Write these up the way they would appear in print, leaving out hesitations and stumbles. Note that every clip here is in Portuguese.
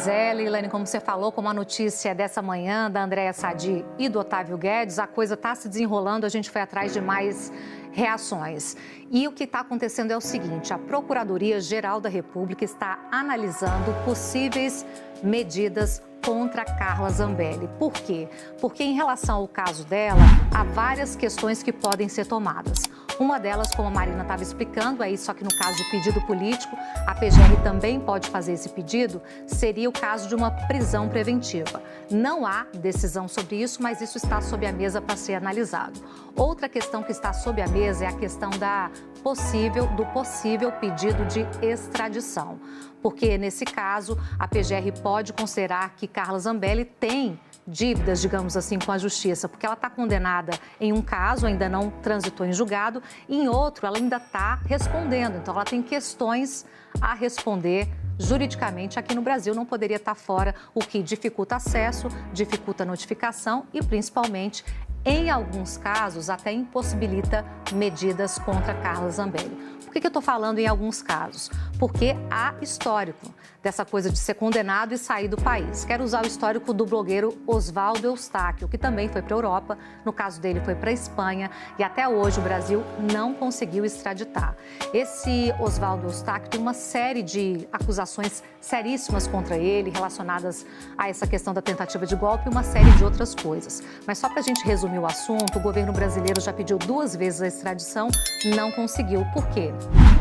Pois é, Leilane, como você falou, como a notícia dessa manhã da Andréa Sadi e do Otávio Guedes, a coisa está se desenrolando, a gente foi atrás de mais reações. E o que está acontecendo é o seguinte, a Procuradoria-Geral da República está analisando possíveis medidas contra Carla Zambelli. Por quê? Porque em relação ao caso dela, há várias questões que podem ser tomadas. Uma delas, como a Marina estava explicando, aí só que no caso de pedido político, a PGR também pode fazer esse pedido, seria o caso de uma prisão preventiva. Não há decisão sobre isso, mas isso está sob a mesa para ser analisado. Outra questão que está sob a mesa é a questão do possível pedido de extradição. Porque, nesse caso, a PGR pode considerar que Carla Zambelli tem dívidas, digamos assim, com a justiça, porque ela está condenada em um caso, ainda não transitou em julgado, e em outro ela ainda está respondendo. Então, ela tem questões a responder juridicamente aqui no Brasil, não poderia estar fora, o que dificulta acesso, dificulta notificação e, principalmente, em alguns casos, até impossibilita medidas contra Carla Zambelli. Por que eu estou falando em alguns casos? Porque há histórico dessa coisa de ser condenado e sair do país. Quero usar o histórico do blogueiro Oswaldo Eustáquio, que também foi para a Europa, no caso dele foi para a Espanha, e até hoje o Brasil não conseguiu extraditar. Esse Oswaldo Eustáquio tem uma série de acusações seríssimas contra ele, relacionadas a essa questão da tentativa de golpe e uma série de outras coisas. Mas só para a gente resumir o assunto, o governo brasileiro já pediu 2 vezes a extradição, não conseguiu. Por quê?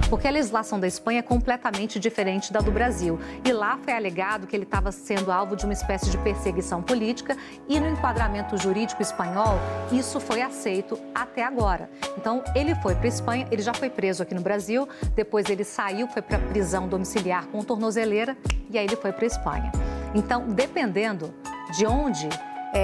Porque a legislação da Espanha é completamente diferente da do Brasil. E lá foi alegado que ele estava sendo alvo de uma espécie de perseguição política e no enquadramento jurídico espanhol, isso foi aceito até agora. Então, ele foi para a Espanha, ele já foi preso aqui no Brasil, depois ele saiu, foi para a prisão domiciliar com tornozeleira e aí ele foi para a Espanha. Então, dependendo de onde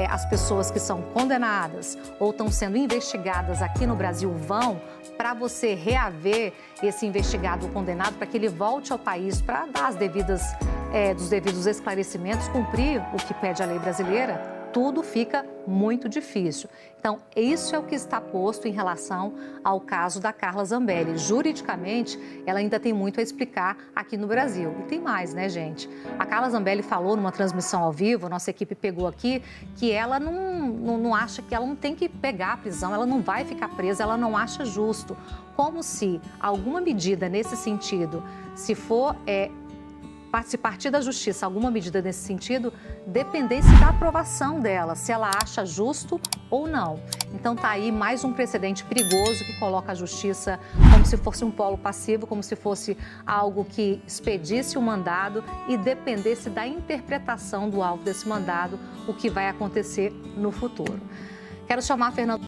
as pessoas que são condenadas ou estão sendo investigadas aqui no Brasil vão, para você reaver esse investigado ou condenado, para que ele volte ao país para dar dos devidos esclarecimentos, cumprir o que pede a lei brasileira, tudo fica muito difícil. Então, isso é o que está posto em relação ao caso da Carla Zambelli. Juridicamente, ela ainda tem muito a explicar aqui no Brasil. E tem mais, né, gente? A Carla Zambelli falou numa transmissão ao vivo, a nossa equipe pegou aqui, que ela não acha que ela não tem que pegar a prisão, ela não vai ficar presa, ela não acha justo. Como se alguma medida nesse sentido, se partir da justiça, alguma medida nesse sentido, dependesse da aprovação dela, se ela acha justo ou não. Então tá aí mais um precedente perigoso que coloca a justiça como se fosse um polo passivo, como se fosse algo que expedisse o mandado e dependesse da interpretação do alvo desse mandado, o que vai acontecer no futuro. Quero chamar a Fernanda